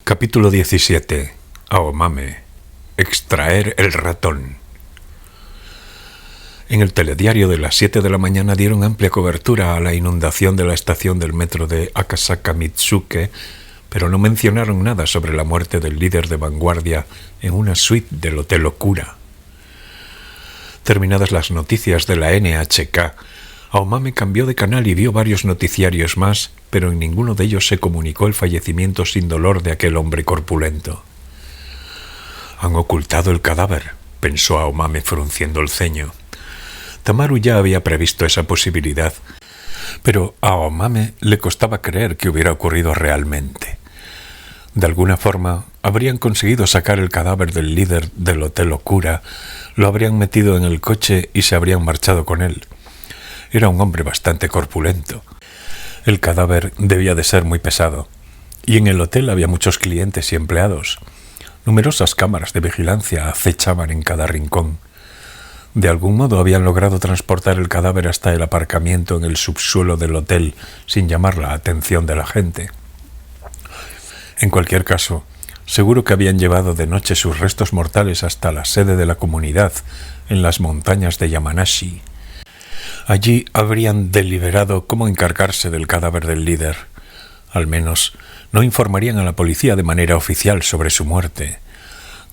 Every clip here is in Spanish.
Capítulo 17. Aomame. Extraer el ratón. En el telediario de las 7 de la mañana dieron amplia cobertura a la inundación de la estación del metro de Akasaka Mitsuke, pero no mencionaron nada sobre la muerte del líder de vanguardia en una suite del Hotel Okura. Terminadas las noticias de la NHK, Aomame cambió de canal y vio varios noticiarios más, pero en ninguno de ellos se comunicó el fallecimiento sin dolor de aquel hombre corpulento. «Han ocultado el cadáver», pensó Aomame frunciendo el ceño. Tamaru ya había previsto esa posibilidad, pero a Aomame le costaba creer que hubiera ocurrido realmente. De alguna forma, habrían conseguido sacar el cadáver del líder del Hotel Okura, lo habrían metido en el coche y se habrían marchado con él. Era un hombre bastante corpulento. El cadáver debía de ser muy pesado, y en el hotel había muchos clientes y empleados. Numerosas cámaras de vigilancia acechaban en cada rincón. De algún modo habían logrado transportar el cadáver hasta el aparcamiento en el subsuelo del hotel sin llamar la atención de la gente. En cualquier caso, seguro que habían llevado de noche sus restos mortales hasta la sede de la comunidad, en las montañas de Yamanashi. Allí habrían deliberado cómo encargarse del cadáver del líder. Al menos no informarían a la policía de manera oficial sobre su muerte.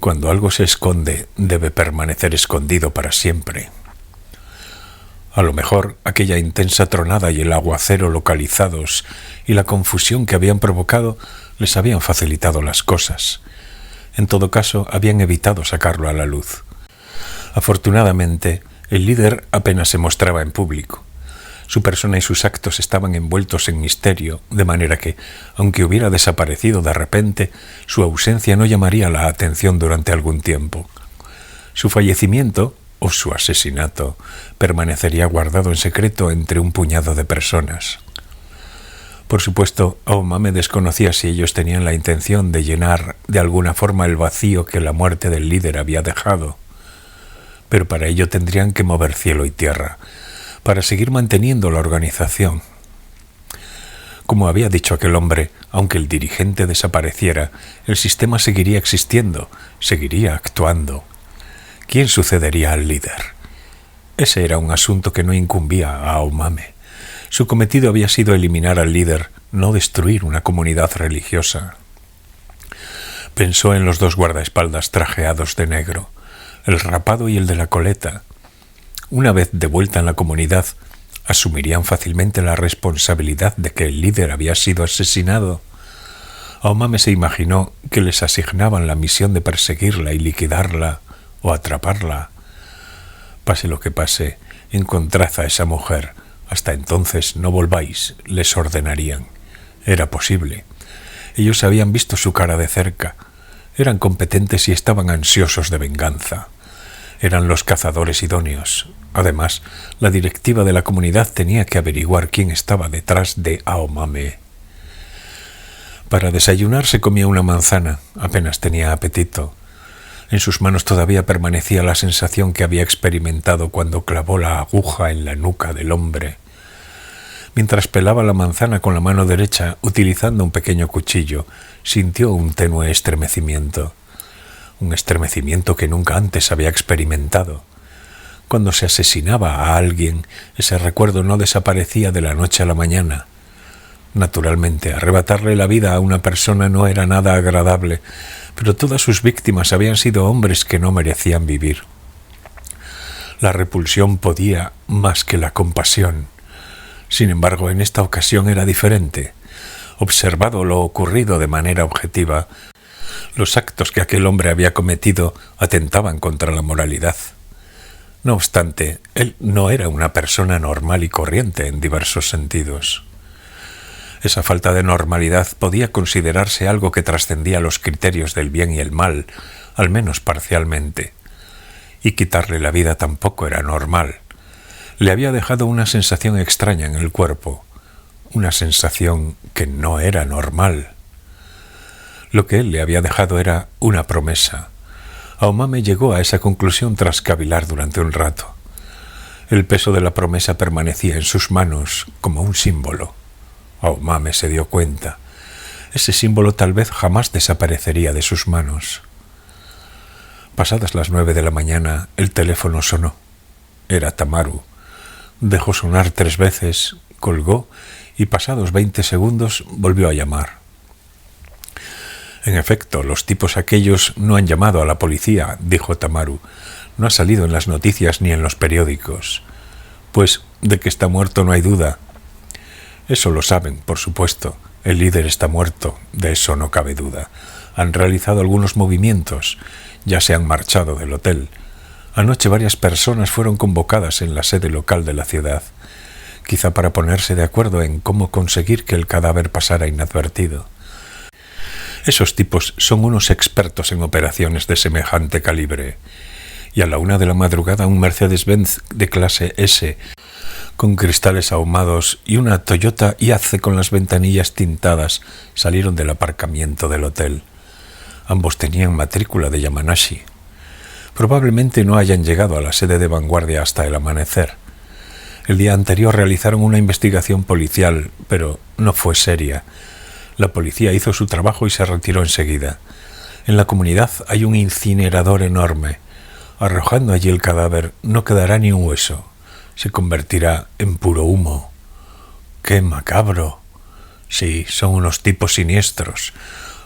Cuando algo se esconde, debe permanecer escondido para siempre. A lo mejor aquella intensa tronada y el aguacero localizados y la confusión que habían provocado les habían facilitado las cosas. En todo caso, habían evitado sacarlo a la luz. Afortunadamente, el líder apenas se mostraba en público. Su persona y sus actos estaban envueltos en misterio, de manera que, aunque hubiera desaparecido de repente, su ausencia no llamaría la atención durante algún tiempo. Su fallecimiento, o su asesinato, permanecería guardado en secreto entre un puñado de personas. Por supuesto, Aomame desconocía si ellos tenían la intención de llenar de alguna forma el vacío que la muerte del líder había dejado. Pero para ello tendrían que mover cielo y tierra, para seguir manteniendo la organización. Como había dicho aquel hombre, aunque el dirigente desapareciera, el sistema seguiría existiendo, seguiría actuando. ¿Quién sucedería al líder? Ese era un asunto que no incumbía a Aomame. Su cometido había sido eliminar al líder, no destruir una comunidad religiosa. Pensó en los dos guardaespaldas trajeados de negro, el rapado y el de la coleta. Una vez de vuelta en la comunidad, asumirían fácilmente la responsabilidad de que el líder había sido asesinado. Aomame se imaginó que les asignaban la misión de perseguirla y liquidarla o atraparla. Pase lo que pase, encontrad a esa mujer. Hasta entonces no volváis, les ordenarían. Era posible. Ellos habían visto su cara de cerca. Eran competentes y estaban ansiosos de venganza. Eran los cazadores idóneos. Además, la directiva de la comunidad tenía que averiguar quién estaba detrás de Aomame. Para desayunar se comía una manzana. Apenas tenía apetito. En sus manos todavía permanecía la sensación que había experimentado cuando clavó la aguja en la nuca del hombre. Mientras pelaba la manzana con la mano derecha, utilizando un pequeño cuchillo, sintió un tenue estremecimiento. Un estremecimiento que nunca antes había experimentado. Cuando se asesinaba a alguien, ese recuerdo no desaparecía de la noche a la mañana. Naturalmente, arrebatarle la vida a una persona no era nada agradable, pero todas sus víctimas habían sido hombres que no merecían vivir. La repulsión podía más que la compasión. Sin embargo, en esta ocasión era diferente. Observado lo ocurrido de manera objetiva, los actos que aquel hombre había cometido atentaban contra la moralidad. No obstante, él no era una persona normal y corriente en diversos sentidos. Esa falta de normalidad podía considerarse algo que trascendía los criterios del bien y el mal, al menos parcialmente. Y quitarle la vida tampoco era normal. Le había dejado una sensación extraña en el cuerpo, una sensación que no era normal. Lo que él le había dejado era una promesa. Aomame llegó a esa conclusión tras cavilar durante un rato. El peso de la promesa permanecía en sus manos como un símbolo. Aomame se dio cuenta. ese símbolo tal vez jamás desaparecería de sus manos. Pasadas las 9 de la mañana, el teléfono sonó. Era Tamaru. Dejó sonar 3 veces, colgó y pasados 20 segundos volvió a llamar. En efecto, los tipos aquellos no han llamado a la policía, dijo Tamaru. No ha salido en las noticias ni en los periódicos. Pues de que está muerto no hay duda. Eso lo saben, por supuesto. El líder está muerto, de eso no cabe duda. Han realizado algunos movimientos, ya se han marchado del hotel. Anoche varias personas fueron convocadas en la sede local de la ciudad, quizá para ponerse de acuerdo en cómo conseguir que el cadáver pasara inadvertido. Esos tipos son unos expertos en operaciones de semejante calibre. Y a la 1 de la madrugada un Mercedes-Benz de clase S, con cristales ahumados, y una Toyota Yace con las ventanillas tintadas salieron del aparcamiento del hotel. Ambos tenían matrícula de Yamanashi. Probablemente no hayan llegado a la sede de Vanguardia hasta el amanecer. El día anterior realizaron una investigación policial, pero no fue seria. La policía hizo su trabajo y se retiró enseguida. En la comunidad hay un incinerador enorme. Arrojando allí el cadáver no quedará ni un hueso. Se convertirá en puro humo. ¡Qué macabro! Sí, son unos tipos siniestros.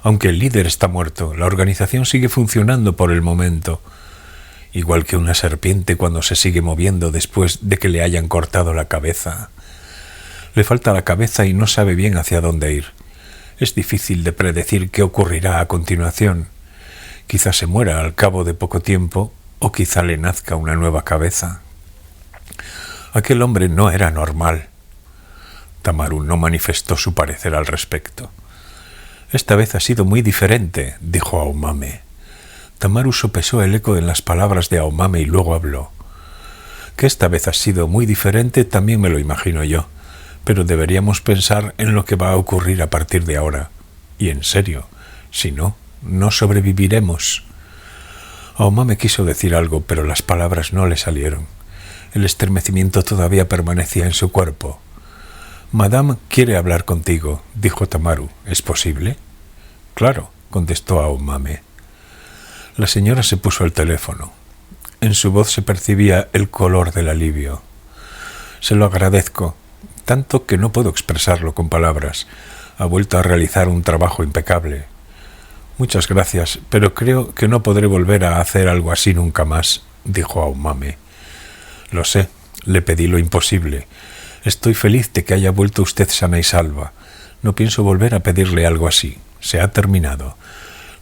Aunque el líder está muerto, la organización sigue funcionando por el momento. Igual que una serpiente cuando se sigue moviendo después de que le hayan cortado la cabeza. Le falta la cabeza y no sabe bien hacia dónde ir. Es difícil de predecir qué ocurrirá a continuación. Quizá se muera al cabo de poco tiempo, o quizá le nazca una nueva cabeza. Aquel hombre no era normal. Tamaru no manifestó su parecer al respecto. Esta vez ha sido muy diferente, dijo Aomame. Tamaru sopesó el eco en las palabras de Aomame y luego habló. Que esta vez ha sido muy diferente también me lo imagino yo, pero deberíamos pensar en lo que va a ocurrir a partir de ahora. Y en serio, si no, no sobreviviremos. Aomame quiso decir algo, pero las palabras no le salieron. El estremecimiento todavía permanecía en su cuerpo. «Madame quiere hablar contigo», dijo Tamaru. «¿Es posible?» «Claro», contestó Aomame. La señora se puso el teléfono. En su voz se percibía el color del alivio. «Se lo agradezco, tanto que no puedo expresarlo con palabras. Ha vuelto a realizar un trabajo impecable». «Muchas gracias, pero creo que no podré volver a hacer algo así nunca más», dijo Aomame. «Lo sé, le pedí lo imposible. Estoy feliz de que haya vuelto usted sana y salva. No pienso volver a pedirle algo así. Se ha terminado.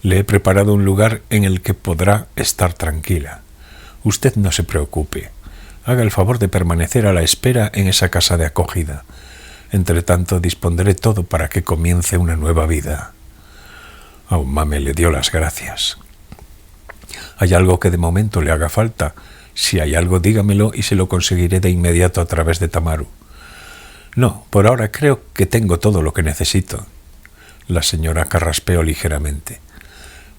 Le he preparado un lugar en el que podrá estar tranquila. Usted no se preocupe. Haga el favor de permanecer a la espera en esa casa de acogida. Entre tanto, dispondré todo para que comience una nueva vida». Aomame le dio las gracias. «¿Hay algo que de momento le haga falta? Si hay algo, dígamelo y se lo conseguiré de inmediato a través de Tamaru». «No, por ahora creo que tengo todo lo que necesito». La señora carraspeó ligeramente.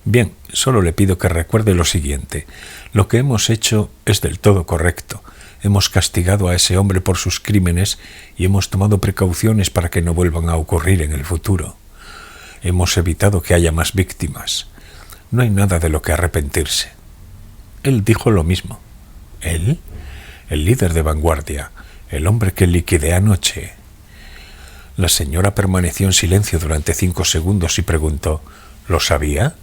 «Bien, solo le pido que recuerde lo siguiente. Lo que hemos hecho es del todo correcto. Hemos castigado a ese hombre por sus crímenes y hemos tomado precauciones para que no vuelvan a ocurrir en el futuro. Hemos evitado que haya más víctimas. No hay nada de lo que arrepentirse». Él dijo lo mismo. ¿Él? El líder de Vanguardia, el hombre que liquidé anoche. La señora permaneció en silencio durante 5 segundos y preguntó, ¿lo sabía?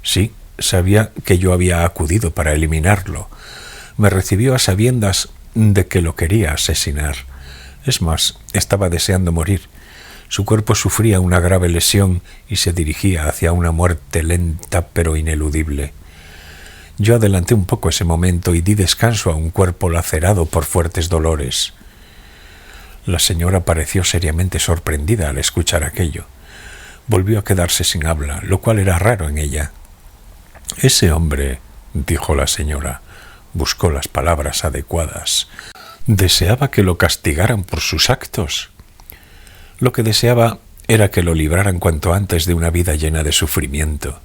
Sí, sabía que yo había acudido para eliminarlo. Me recibió a sabiendas de que lo quería asesinar. Es más, estaba deseando morir. Su cuerpo sufría una grave lesión y se dirigía hacia una muerte lenta pero ineludible. Yo adelanté un poco ese momento y di descanso a un cuerpo lacerado por fuertes dolores. La señora pareció seriamente sorprendida al escuchar aquello. Volvió a quedarse sin habla, lo cual era raro en ella. «Ese hombre», dijo la señora, buscó las palabras adecuadas. «Deseaba que lo castigaran por sus actos. Lo que deseaba era que lo libraran cuanto antes de una vida llena de sufrimiento.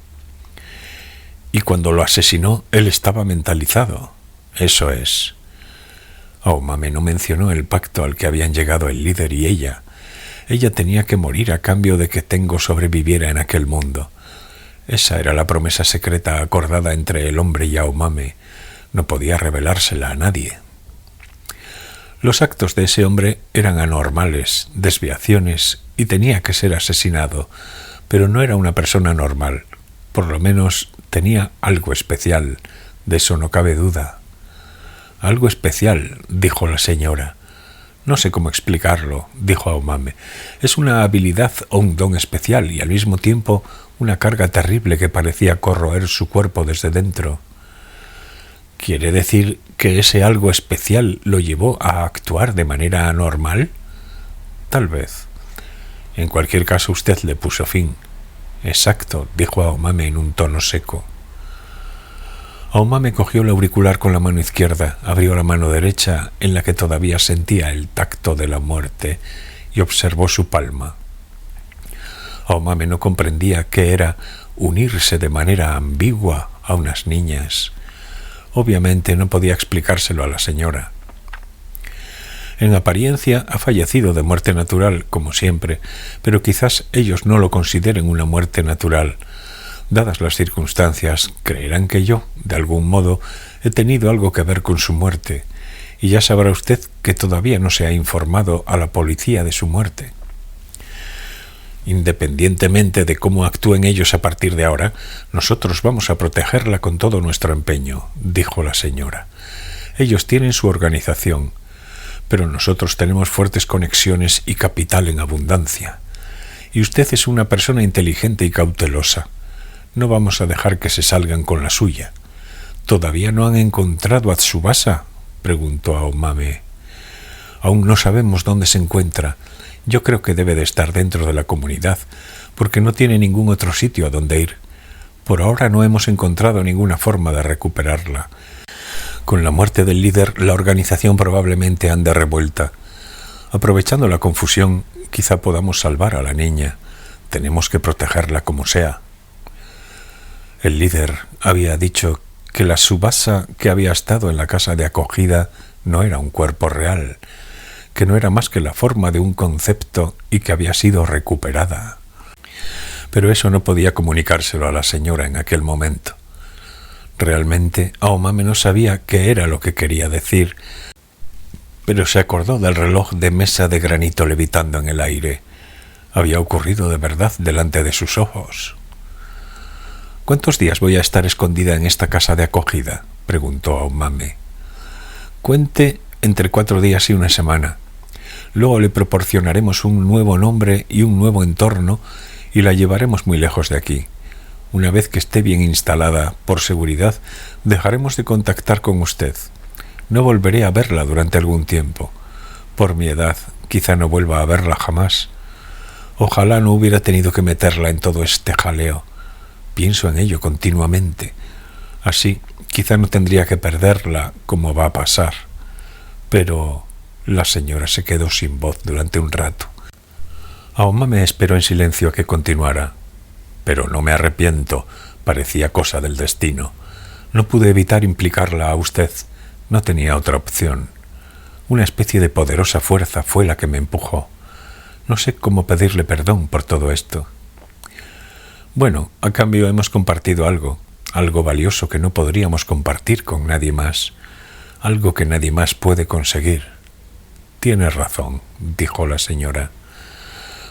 Y cuando lo asesinó, él estaba mentalizado. Eso es». Aomame no mencionó el pacto al que habían llegado el líder y ella. Ella tenía que morir a cambio de que Tengo sobreviviera en aquel mundo. Esa era la promesa secreta acordada entre el hombre y Aomame. No podía revelársela a nadie. Los actos de ese hombre eran anormales, desviaciones, y tenía que ser asesinado, pero no era una persona normal. Por lo menos tenía algo especial, de eso no cabe duda. Algo especial, dijo la señora. No sé cómo explicarlo, dijo Aomame. Es una habilidad o un don especial y al mismo tiempo una carga terrible que parecía corroer su cuerpo desde dentro. ¿Quiere decir que ese algo especial lo llevó a actuar de manera anormal? Tal vez. En cualquier caso, usted le puso fin. Exacto, dijo Aomame en un tono seco. Aomame cogió el auricular con la mano izquierda, abrió la mano derecha, en la que todavía sentía el tacto de la muerte, y observó su palma. Aomame no comprendía qué era unirse de manera ambigua a unas niñas. Obviamente no podía explicárselo a la señora. En apariencia ha fallecido de muerte natural, como siempre, pero quizás ellos no lo consideren una muerte natural. Dadas las circunstancias, creerán que yo, de algún modo, he tenido algo que ver con su muerte, y ya sabrá usted que todavía no se ha informado a la policía de su muerte. Independientemente de cómo actúen ellos a partir de ahora, nosotros vamos a protegerla con todo nuestro empeño, dijo la señora. Ellos tienen su organización, pero nosotros tenemos fuertes conexiones y capital en abundancia. Y usted es una persona inteligente y cautelosa. No vamos a dejar que se salgan con la suya. ¿Todavía no han encontrado a Tsubasa?, preguntó Aomame. Aún no sabemos dónde se encuentra. Yo creo que debe de estar dentro de la comunidad, porque no tiene ningún otro sitio a donde ir. Por ahora no hemos encontrado ninguna forma de recuperarla. Con la muerte del líder, la organización probablemente ande revuelta. Aprovechando la confusión, quizá podamos salvar a la niña. Tenemos que protegerla como sea. El líder había dicho que la Tsubasa que había estado en la casa de acogida no era un cuerpo real, que no era más que la forma de un concepto y que había sido recuperada. Pero eso no podía comunicárselo a la señora en aquel momento. Realmente, Aomame no sabía qué era lo que quería decir, pero se acordó del reloj de mesa de granito levitando en el aire. Había ocurrido de verdad delante de sus ojos. ¿Cuántos días voy a estar escondida en esta casa de acogida?, preguntó Aomame. Cuente entre 4 días y 1 semana. Luego le proporcionaremos un nuevo nombre y un nuevo entorno y la llevaremos muy lejos de aquí. Una vez que esté bien instalada, por seguridad, dejaremos de contactar con usted. No volveré a verla durante algún tiempo. Por mi edad, quizá no vuelva a verla jamás. Ojalá no hubiera tenido que meterla en todo este jaleo. Pienso en ello continuamente. Así, quizá no tendría que perderla como va a pasar. Pero la señora se quedó sin voz durante un rato. Aomame esperó en silencio a que continuara. Pero no me arrepiento, parecía cosa del destino. No pude evitar implicarla a usted. No tenía otra opción. Una especie de poderosa fuerza fue la que me empujó. No sé cómo pedirle perdón por todo esto. Bueno, a cambio hemos compartido algo valioso que no podríamos compartir con nadie más, algo que nadie más puede conseguir. Tiene razón, dijo la señora.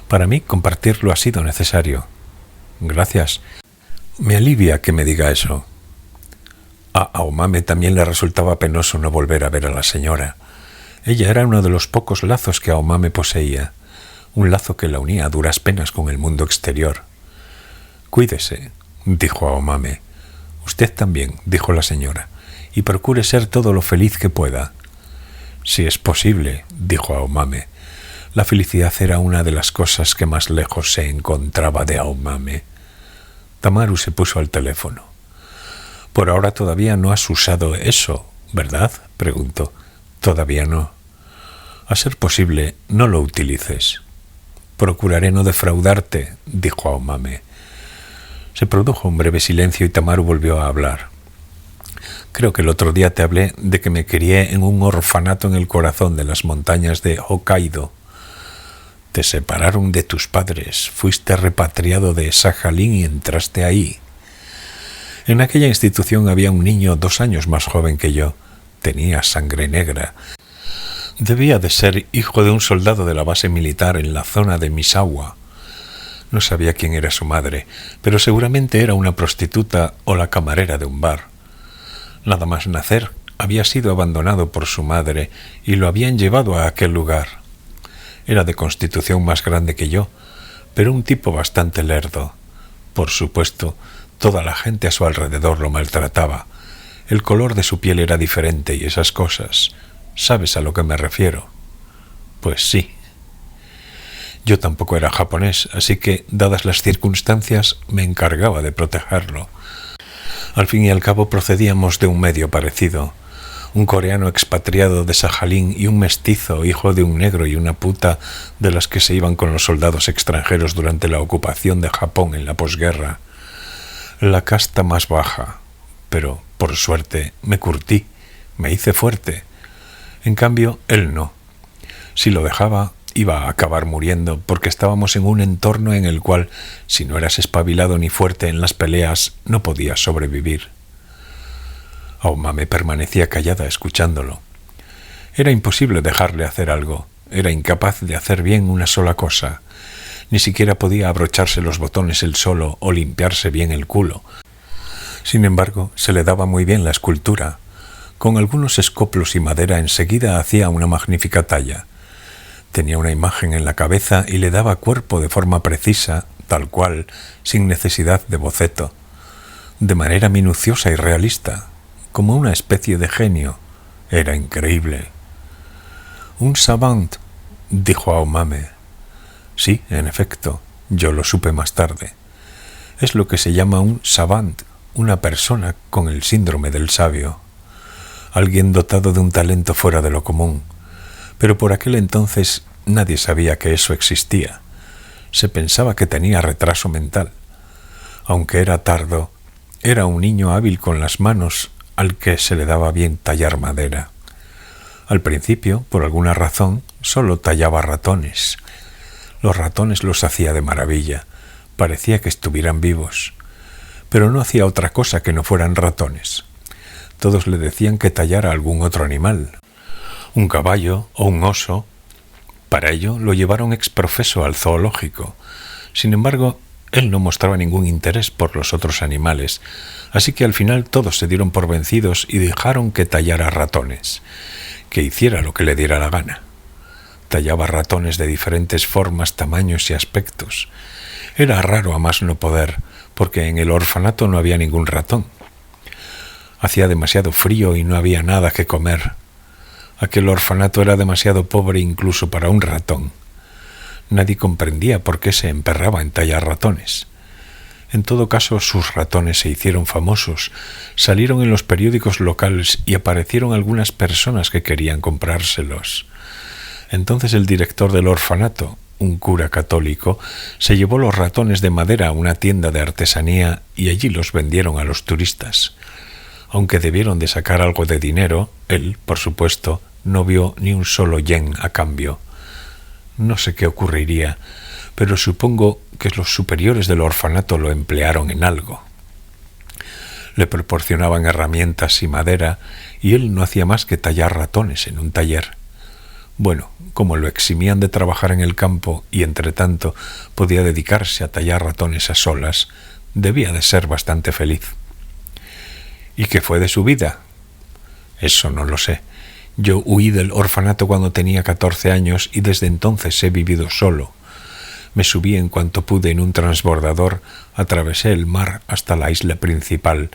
Para mí compartirlo ha sido necesario. Gracias. Me alivia que me diga eso. A Aomame también le resultaba penoso no volver a ver a la señora. Ella era uno de los pocos lazos que Aomame poseía, un lazo que la unía a duras penas con el mundo exterior. Cuídese, dijo Aomame. Usted también, dijo la señora, y procure ser todo lo feliz que pueda. Si es posible, dijo Aomame. La felicidad era una de las cosas que más lejos se encontraba de Aomame. Tamaru se puso al teléfono. Por ahora todavía no has usado eso, ¿verdad?, preguntó. Todavía no. A ser posible, no lo utilices. Procuraré no defraudarte, dijo Aomame. Se produjo un breve silencio y Tamaru volvió a hablar. Creo que el otro día te hablé de que me crié en un orfanato en el corazón de las montañas de Hokkaido. Te separaron de tus padres, fuiste repatriado de Sajalín y entraste ahí. En aquella institución había un niño 2 años más joven que yo. Tenía sangre negra. Debía de ser hijo de un soldado de la base militar en la zona de Misawa. No sabía quién era su madre, pero seguramente era una prostituta o la camarera de un bar. Nada más nacer, había sido abandonado por su madre y lo habían llevado a aquel lugar. Era de constitución más grande que yo, pero un tipo bastante lerdo. Por supuesto, toda la gente a su alrededor lo maltrataba. El color de su piel era diferente y esas cosas. ¿Sabes a lo que me refiero? Pues sí. Yo tampoco era japonés, así que, dadas las circunstancias, me encargaba de protegerlo. Al fin y al cabo procedíamos de un medio parecido. Un coreano expatriado de Sajalín y un mestizo, hijo de un negro y una puta, de las que se iban con los soldados extranjeros durante la ocupación de Japón en la posguerra. La casta más baja. Pero, por suerte, me curtí, me hice fuerte. En cambio, él no. Si lo dejaba, iba a acabar muriendo, porque estábamos en un entorno en el cual, si no eras espabilado ni fuerte en las peleas, no podías sobrevivir. Aomame permanecía callada escuchándolo. Era imposible dejarle hacer algo. Era incapaz de hacer bien una sola cosa. Ni siquiera podía abrocharse los botones él solo o limpiarse bien el culo. Sin embargo, se le daba muy bien la escultura. Con algunos escoplos y madera enseguida hacía una magnífica talla. Tenía una imagen en la cabeza y le daba cuerpo de forma precisa, tal cual, sin necesidad de boceto. De manera minuciosa y realista, como una especie de genio. Era increíble. «Un savant», dijo Aomame. Sí, en efecto, yo lo supe más tarde. Es lo que se llama un savant, una persona con el síndrome del sabio. Alguien dotado de un talento fuera de lo común. Pero por aquel entonces nadie sabía que eso existía. Se pensaba que tenía retraso mental. Aunque era tardo, era un niño hábil con las manos al que se le daba bien tallar madera. Al principio, por alguna razón, solo tallaba ratones. Los ratones los hacía de maravilla. Parecía que estuvieran vivos. Pero no hacía otra cosa que no fueran ratones. Todos le decían que tallara algún otro animal, un caballo o un oso. Para ello lo llevaron ex profeso al zoológico. Sin embargo, él no mostraba ningún interés por los otros animales, así que al final todos se dieron por vencidos y dejaron que tallara ratones, que hiciera lo que le diera la gana. Tallaba ratones de diferentes formas, tamaños y aspectos. Era raro a más no poder, porque en el orfanato no había ningún ratón. Hacía demasiado frío y no había nada que comer. Aquel orfanato era demasiado pobre incluso para un ratón. Nadie comprendía por qué se emperraba en tallar ratones. En todo caso, sus ratones se hicieron famosos, salieron en los periódicos locales y aparecieron algunas personas que querían comprárselos. Entonces el director del orfanato, un cura católico, se llevó los ratones de madera a una tienda de artesanía y allí los vendieron a los turistas. Aunque debieron de sacar algo de dinero, él, por supuesto, no vio ni un solo yen a cambio. No sé qué ocurriría, pero supongo que los superiores del orfanato lo emplearon en algo. Le proporcionaban herramientas y madera y él no hacía más que tallar ratones en un taller. Bueno, como lo eximían de trabajar en el campo y entre tanto podía dedicarse a tallar ratones a solas, debía de ser bastante feliz. ¿Y qué fue de su vida? Eso no lo sé. Yo huí del orfanato cuando tenía 14 años y desde entonces he vivido solo. Me subí en cuanto pude en un transbordador, atravesé el mar hasta la isla principal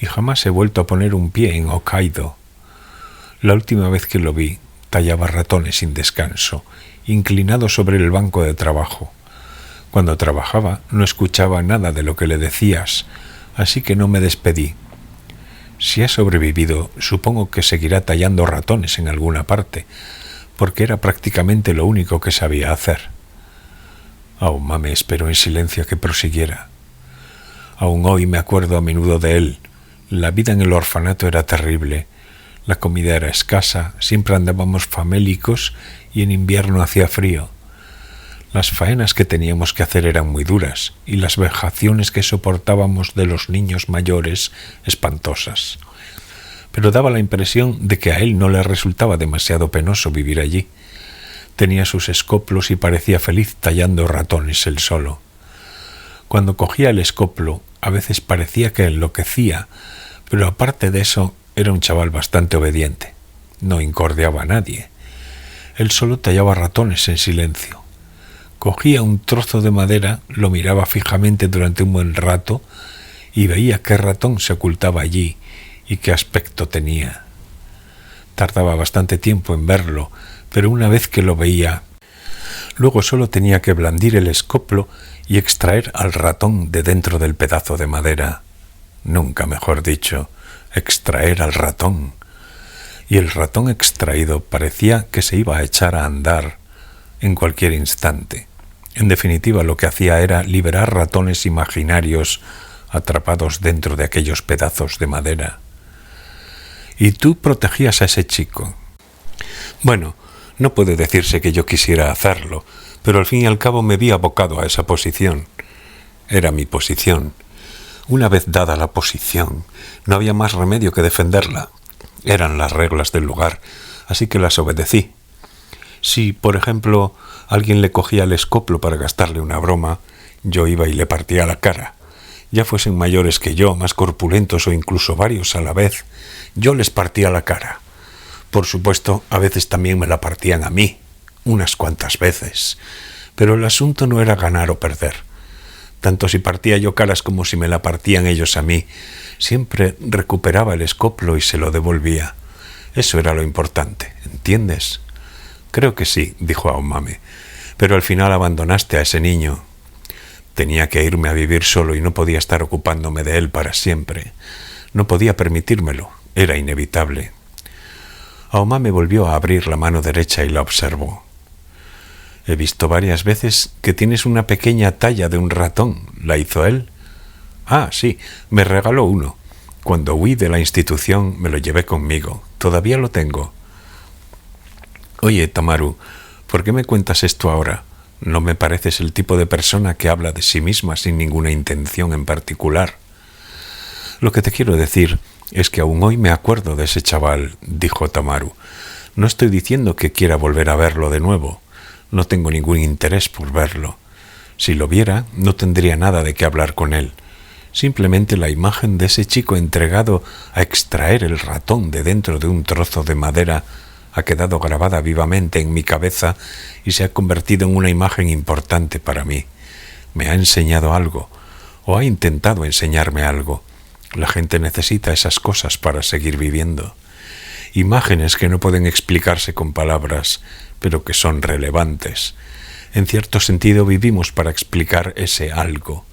y jamás he vuelto a poner un pie en Hokkaido. La última vez que lo vi, tallaba ratones sin descanso, inclinado sobre el banco de trabajo. Cuando trabajaba no escuchaba nada de lo que le decías, así que no me despedí. Si ha sobrevivido, supongo que seguirá tallando ratones en alguna parte, porque era prácticamente lo único que sabía hacer. Aomame esperó en silencio a que prosiguiera. Aún hoy me acuerdo a menudo de él. La vida en el orfanato era terrible. La comida era escasa, siempre andábamos famélicos y en invierno hacía frío. Las faenas que teníamos que hacer eran muy duras y las vejaciones que soportábamos de los niños mayores espantosas. Pero daba la impresión de que a él no le resultaba demasiado penoso vivir allí. Tenía sus escoplos y parecía feliz tallando ratones él solo. Cuando cogía el escoplo, a veces parecía que enloquecía, pero aparte de eso, era un chaval bastante obediente. No incordiaba a nadie. Él solo tallaba ratones en silencio. Cogía un trozo de madera, lo miraba fijamente durante un buen rato y veía qué ratón se ocultaba allí y qué aspecto tenía. Tardaba bastante tiempo en verlo, pero una vez que lo veía, luego solo tenía que blandir el escoplo y extraer al ratón de dentro del pedazo de madera. Nunca mejor dicho, extraer al ratón. Y el ratón extraído parecía que se iba a echar a andar en cualquier instante. En definitiva, lo que hacía era liberar ratones imaginarios atrapados dentro de aquellos pedazos de madera. Y tú protegías a ese chico. Bueno, no puede decirse que yo quisiera hacerlo, pero al fin y al cabo me vi abocado a esa posición. Era mi posición. Una vez dada la posición, no había más remedio que defenderla. Eran las reglas del lugar, así que las obedecí. Si, por ejemplo, alguien le cogía el escoplo para gastarle una broma, yo iba y le partía la cara. Ya fuesen mayores que yo, más corpulentos o incluso varios a la vez, yo les partía la cara. Por supuesto, a veces también me la partían a mí, unas cuantas veces. Pero el asunto no era ganar o perder. Tanto si partía yo caras como si me la partían ellos a mí, siempre recuperaba el escoplo y se lo devolvía. Eso era lo importante, ¿entiendes? Creo que sí, dijo Aomame, pero al final abandonaste a ese niño. Tenía que irme a vivir solo y no podía estar ocupándome de él para siempre. No podía permitírmelo, era inevitable. Aomame volvió a abrir la mano derecha y la observó. He visto varias veces que tienes una pequeña talla de un ratón. ¿La hizo él? Ah, sí, me regaló uno. Cuando huí de la institución me lo llevé conmigo. Todavía lo tengo. Oye, Tamaru, ¿por qué me cuentas esto ahora? No me pareces el tipo de persona que habla de sí misma sin ninguna intención en particular. Lo que te quiero decir es que aún hoy me acuerdo de ese chaval, dijo Tamaru. No estoy diciendo que quiera volver a verlo de nuevo. No tengo ningún interés por verlo. Si lo viera, no tendría nada de qué hablar con él. Simplemente la imagen de ese chico entregado a extraer el ratón de dentro de un trozo de madera ha quedado grabada vivamente en mi cabeza y se ha convertido en una imagen importante para mí. Me ha enseñado algo, o ha intentado enseñarme algo. La gente necesita esas cosas para seguir viviendo. Imágenes que no pueden explicarse con palabras, pero que son relevantes. En cierto sentido vivimos para explicar ese algo.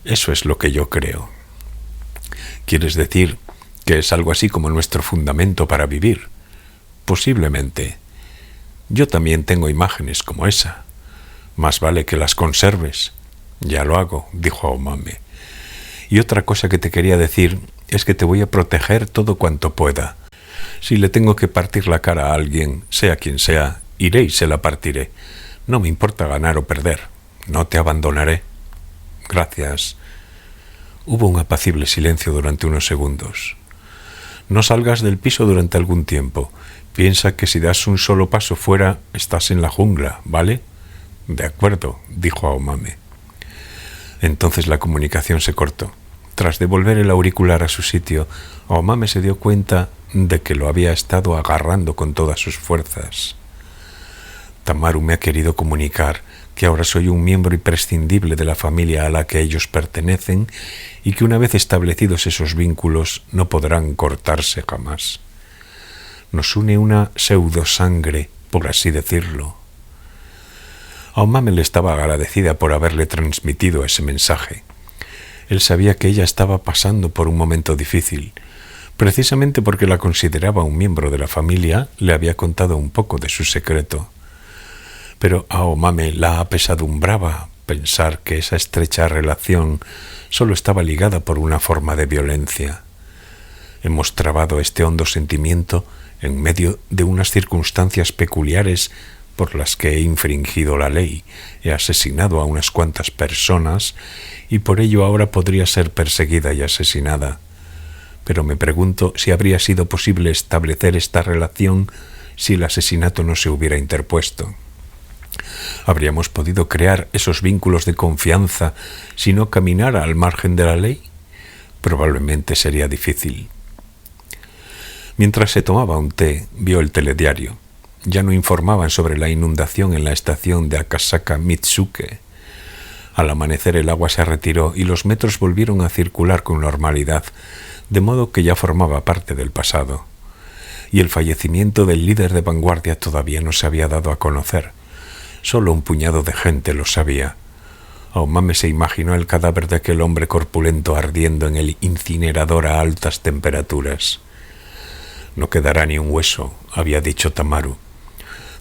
Eso es lo que yo creo. ¿Quieres decir que es algo así como nuestro fundamento para vivir? Posiblemente. Yo también tengo imágenes como esa. Más vale que las conserves. Ya lo hago, dijo Aomame. Y otra cosa que te quería decir es que te voy a proteger todo cuanto pueda. Si le tengo que partir la cara a alguien, sea quien sea, iré y se la partiré. No me importa ganar o perder. No te abandonaré. Gracias. Hubo un apacible silencio durante unos segundos. No salgas del piso durante algún tiempo. Piensa que si das un solo paso fuera, estás en la jungla, ¿vale? De acuerdo, dijo Aomame. Entonces la comunicación se cortó. Tras devolver el auricular a su sitio, Aomame se dio cuenta de que lo había estado agarrando con todas sus fuerzas. Tamaru me ha querido comunicar que ahora soy un miembro imprescindible de la familia a la que ellos pertenecen y que una vez establecidos esos vínculos no podrán cortarse jamás. Nos une una pseudosangre, por así decirlo. Aomame le estaba agradecida por haberle transmitido ese mensaje. Él sabía que ella estaba pasando por un momento difícil. Precisamente porque la consideraba un miembro de la familia, le había contado un poco de su secreto. Pero a Aomame la apesadumbraba pensar que esa estrecha relación solo estaba ligada por una forma de violencia. Hemos trabado este hondo sentimiento en medio de unas circunstancias peculiares por las que he infringido la ley, he asesinado a unas cuantas personas y por ello ahora podría ser perseguida y asesinada. Pero me pregunto si habría sido posible establecer esta relación si el asesinato no se hubiera interpuesto. ¿Habríamos podido crear esos vínculos de confianza si no caminara al margen de la ley? Probablemente sería difícil. Mientras se tomaba un té, vio el telediario. Ya no informaban sobre la inundación en la estación de Akasaka Mitsuke. Al amanecer el agua se retiró y los metros volvieron a circular con normalidad, de modo que ya formaba parte del pasado. Y el fallecimiento del líder de vanguardia todavía no se había dado a conocer. Solo un puñado de gente lo sabía. Aomame se imaginó el cadáver de aquel hombre corpulento ardiendo en el incinerador a altas temperaturas. No quedará ni un hueso, había dicho Tamaru.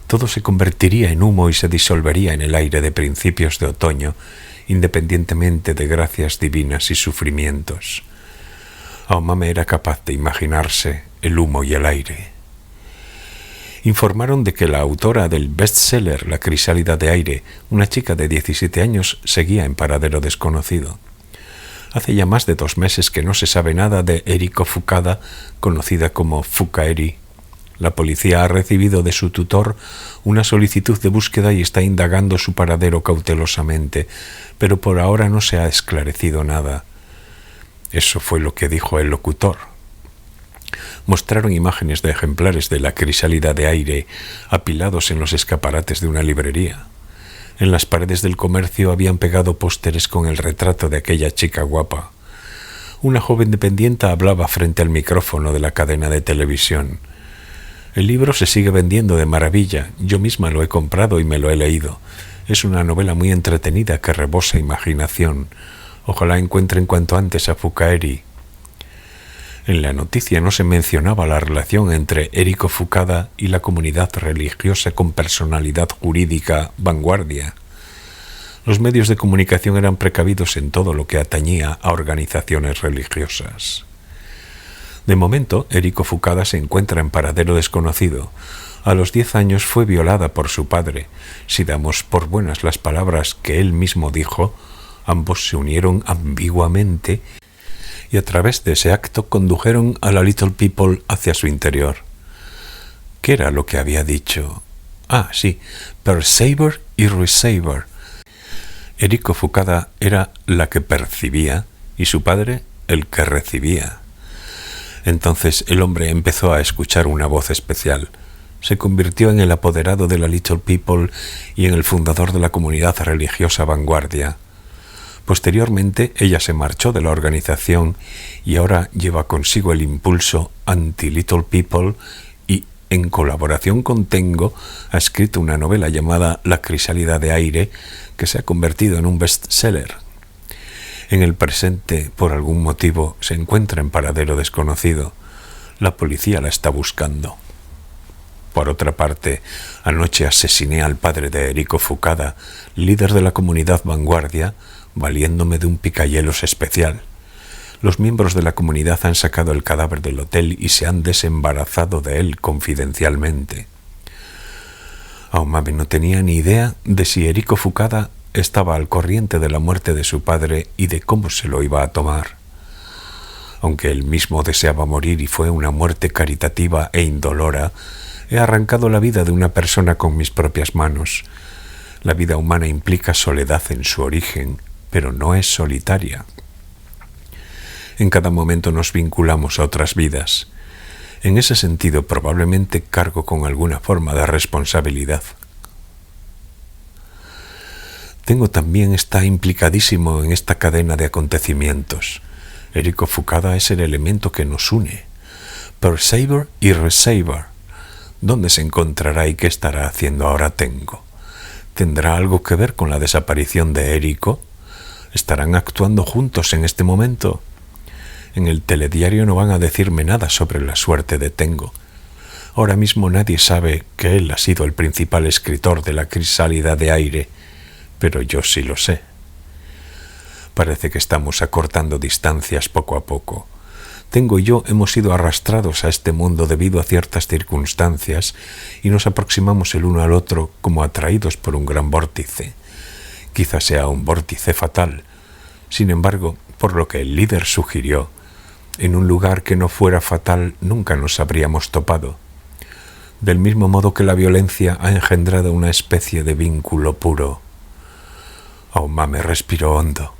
Todo se convertiría en humo y se disolvería en el aire de principios de otoño, independientemente de gracias divinas y sufrimientos. Aomame era capaz de imaginarse el humo y el aire. Informaron de que la autora del bestseller La crisálida de aire, una chica de 17 años, seguía en paradero desconocido. Hace ya más de 2 meses que no se sabe nada de Eriko Fukada, conocida como Fukaeri. La policía ha recibido de su tutor una solicitud de búsqueda y está indagando su paradero cautelosamente, pero por ahora no se ha esclarecido nada. Eso fue lo que dijo el locutor. Mostraron imágenes de ejemplares de La crisálida de aire apilados en los escaparates de una librería. En las paredes del comercio habían pegado pósteres con el retrato de aquella chica guapa. Una joven dependienta hablaba frente al micrófono de la cadena de televisión. El libro se sigue vendiendo de maravilla. Yo misma lo he comprado y me lo he leído. Es una novela muy entretenida que rebosa imaginación. Ojalá encuentren cuanto antes a Fukaeri. En la noticia no se mencionaba la relación entre Eriko Fukada y la comunidad religiosa con personalidad jurídica vanguardia. Los medios de comunicación eran precavidos en todo lo que atañía a organizaciones religiosas. De momento, Eriko Fukada se encuentra en paradero desconocido. A los 10 años fue violada por su padre. Si damos por buenas las palabras que él mismo dijo, ambos se unieron ambiguamente y a través de ese acto condujeron a la Little People hacia su interior. ¿Qué era lo que había dicho? Ah, sí, perceiver y receiver. Eriko Fukada era la que percibía y su padre el que recibía. Entonces el hombre empezó a escuchar una voz especial. Se convirtió en el apoderado de la Little People y en el fundador de la comunidad religiosa vanguardia. Posteriormente, ella se marchó de la organización y ahora lleva consigo el impulso anti-Little People y, en colaboración con Tengo, ha escrito una novela llamada La crisálida de aire que se ha convertido en un bestseller. En el presente, por algún motivo, se encuentra en paradero desconocido. La policía la está buscando. Por otra parte, anoche asesiné al padre de Eriko Fukada, líder de la comunidad vanguardia, valiéndome de un picahielos especial. Los miembros de la comunidad han sacado el cadáver del hotel y se han desembarazado de él confidencialmente. Aomame no tenía ni idea de si Eriko Fukada estaba al corriente de la muerte de su padre y de cómo se lo iba a tomar. Aunque él mismo deseaba morir y fue una muerte caritativa e indolora, he arrancado la vida de una persona con mis propias manos. La vida humana implica soledad en su origen, pero no es solitaria. En cada momento nos vinculamos a otras vidas. En ese sentido, probablemente cargo con alguna forma de responsabilidad. Tengo también está implicadísimo en esta cadena de acontecimientos. Eriko Fukada es el elemento que nos une. Perceiver y receiver. ¿Dónde se encontrará y qué estará haciendo ahora Tengo? ¿Tendrá algo que ver con la desaparición de Eriko? ¿Estarán actuando juntos en este momento? En el telediario no van a decirme nada sobre la suerte de Tengo. Ahora mismo nadie sabe que él ha sido el principal escritor de La crisálida de aire, pero yo sí lo sé. Parece que estamos acortando distancias poco a poco. Tengo y yo hemos sido arrastrados a este mundo debido a ciertas circunstancias y nos aproximamos el uno al otro como atraídos por un gran vórtice. Quizás sea un vórtice fatal. Sin embargo, por lo que el líder sugirió, en un lugar que no fuera fatal nunca nos habríamos topado. Del mismo modo que la violencia ha engendrado una especie de vínculo puro. Aomame respiró hondo.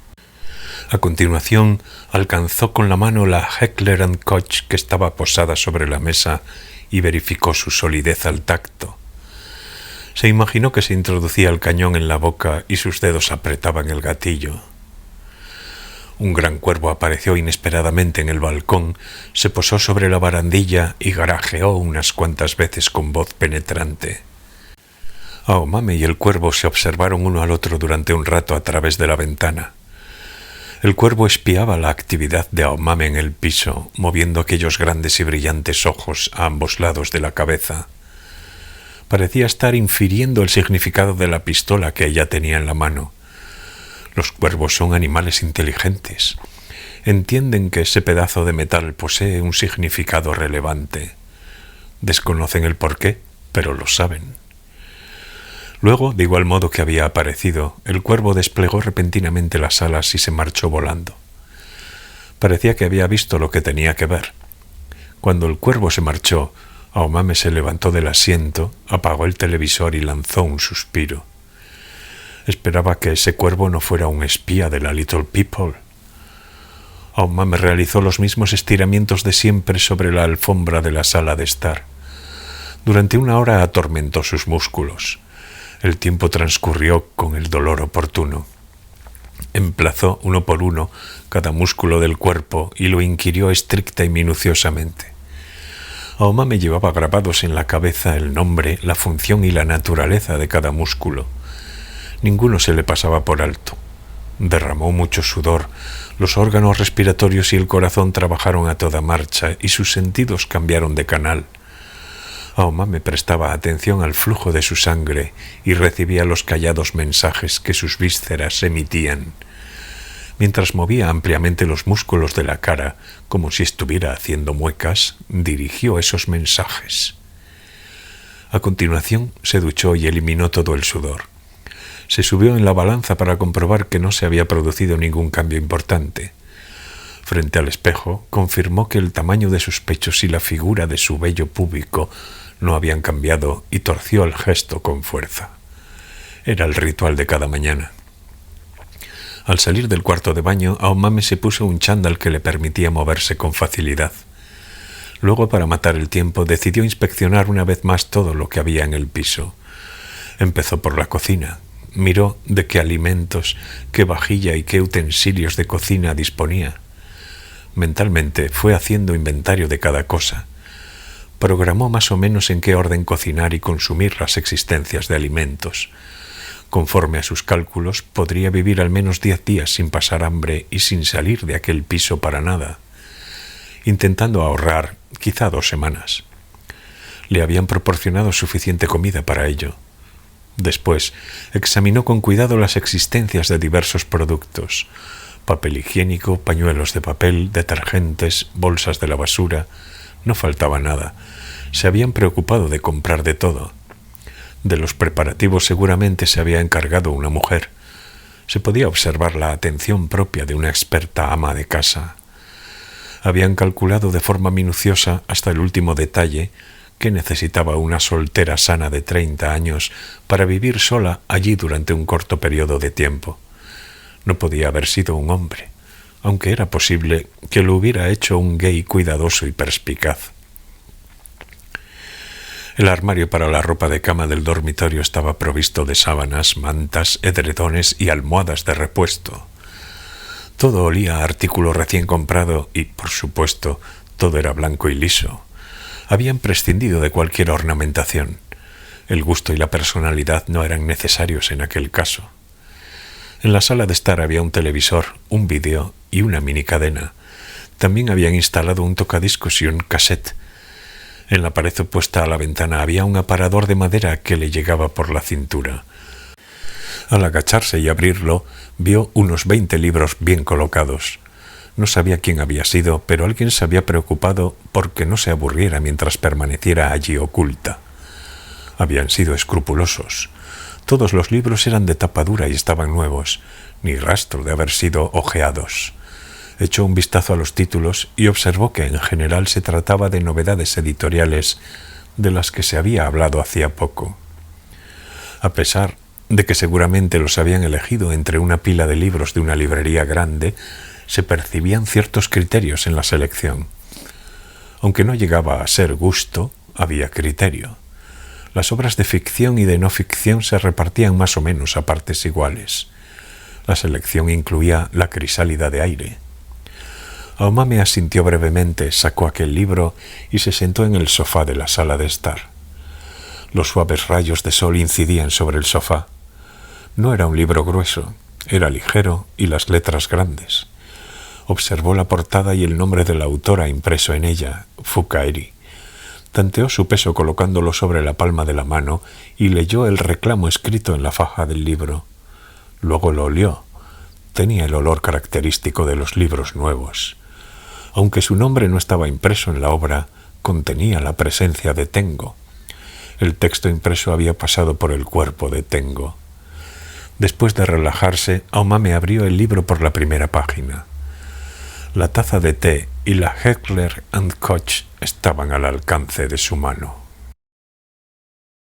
A continuación, alcanzó con la mano la Heckler & Koch que estaba posada sobre la mesa y verificó su solidez al tacto. Se imaginó que se introducía el cañón en la boca y sus dedos apretaban el gatillo. Un gran cuervo apareció inesperadamente en el balcón, se posó sobre la barandilla y garajeó unas cuantas veces con voz penetrante. Aomame y el cuervo se observaron uno al otro durante un rato a través de la ventana. El cuervo espiaba la actividad de Aomame en el piso, moviendo aquellos grandes y brillantes ojos a ambos lados de la cabeza. Parecía estar infiriendo el significado de la pistola que ella tenía en la mano. Los cuervos son animales inteligentes. Entienden que ese pedazo de metal posee un significado relevante. Desconocen el porqué, pero lo saben. Luego, de igual modo que había aparecido, el cuervo desplegó repentinamente las alas y se marchó volando. Parecía que había visto lo que tenía que ver. Cuando el cuervo se marchó, Aomame se levantó del asiento, apagó el televisor y lanzó un suspiro. Esperaba que ese cuervo no fuera un espía de la Little People. Aomame realizó los mismos estiramientos de siempre sobre la alfombra de la sala de estar. Durante una hora atormentó sus músculos. El tiempo transcurrió con el dolor oportuno. Emplazó uno por uno cada músculo del cuerpo y lo inquirió estricta y minuciosamente. Aomame llevaba grabados en la cabeza el nombre, la función y la naturaleza de cada músculo. Ninguno se le pasaba por alto. Derramó mucho sudor, los órganos respiratorios y el corazón trabajaron a toda marcha y sus sentidos cambiaron de canal. Aomame prestaba atención al flujo de su sangre y recibía los callados mensajes que sus vísceras emitían. Mientras movía ampliamente los músculos de la cara, como si estuviera haciendo muecas, dirigió esos mensajes. A continuación se duchó y eliminó todo el sudor. Se subió en la balanza para comprobar que no se había producido ningún cambio importante. Frente al espejo, confirmó que el tamaño de sus pechos y la figura de su vello púbico no habían cambiado y torció el gesto con fuerza. Era el ritual de cada mañana. Al salir del cuarto de baño, Aomame se puso un chándal que le permitía moverse con facilidad. Luego, para matar el tiempo, decidió inspeccionar una vez más todo lo que había en el piso. Empezó por la cocina. Miró de qué alimentos, qué vajilla y qué utensilios de cocina disponía. Mentalmente fue haciendo inventario de cada cosa. Programó más o menos en qué orden cocinar y consumir las existencias de alimentos. Conforme a sus cálculos, podría vivir al menos 10 días sin pasar hambre y sin salir de aquel piso para nada, intentando ahorrar quizá 2 semanas. Le habían proporcionado suficiente comida para ello. Después, examinó con cuidado las existencias de diversos productos: papel higiénico, pañuelos de papel, detergentes, bolsas de la basura. No faltaba nada. Se habían preocupado de comprar de todo. De los preparativos seguramente se había encargado una mujer. Se podía observar la atención propia de una experta ama de casa. Habían calculado de forma minuciosa hasta el último detalle que necesitaba una soltera sana de 30 años para vivir sola allí durante un corto periodo de tiempo. No podía haber sido un hombre, aunque era posible que lo hubiera hecho un gay cuidadoso y perspicaz. El armario para la ropa de cama del dormitorio estaba provisto de sábanas, mantas, edredones y almohadas de repuesto. Todo olía a artículo recién comprado y, por supuesto, todo era blanco y liso. Habían prescindido de cualquier ornamentación. El gusto y la personalidad no eran necesarios en aquel caso. En la sala de estar había un televisor, un vídeo y una minicadena. También habían instalado un tocadiscos y un cassette. En la pared opuesta a la ventana había un aparador de madera que le llegaba por la cintura. Al agacharse y abrirlo, vio unos 20 libros bien colocados. No sabía quién había sido, pero alguien se había preocupado porque no se aburriera mientras permaneciera allí oculta. Habían sido escrupulosos. Todos los libros eran de tapa dura y estaban nuevos, ni rastro de haber sido hojeados. Echó un vistazo a los títulos y observó que en general se trataba de novedades editoriales de las que se había hablado hacía poco. A pesar de que seguramente los habían elegido entre una pila de libros de una librería grande, se percibían ciertos criterios en la selección. Aunque no llegaba a ser gusto, había criterio. Las obras de ficción y de no ficción se repartían más o menos a partes iguales. La selección incluía La crisálida de aire. Aomame asintió brevemente, sacó aquel libro y se sentó en el sofá de la sala de estar. Los suaves rayos de sol incidían sobre el sofá. No era un libro grueso, era ligero y las letras grandes. Observó la portada y el nombre de la autora impreso en ella, Fukaeri. Tanteó su peso colocándolo sobre la palma de la mano y leyó el reclamo escrito en la faja del libro. Luego lo olió. Tenía el olor característico de los libros nuevos. Aunque su nombre no estaba impreso en la obra, contenía la presencia de Tengo. El texto impreso había pasado por el cuerpo de Tengo. Después de relajarse, Aomame abrió el libro por la primera página. La taza de té y la Heckler & Koch estaban al alcance de su mano.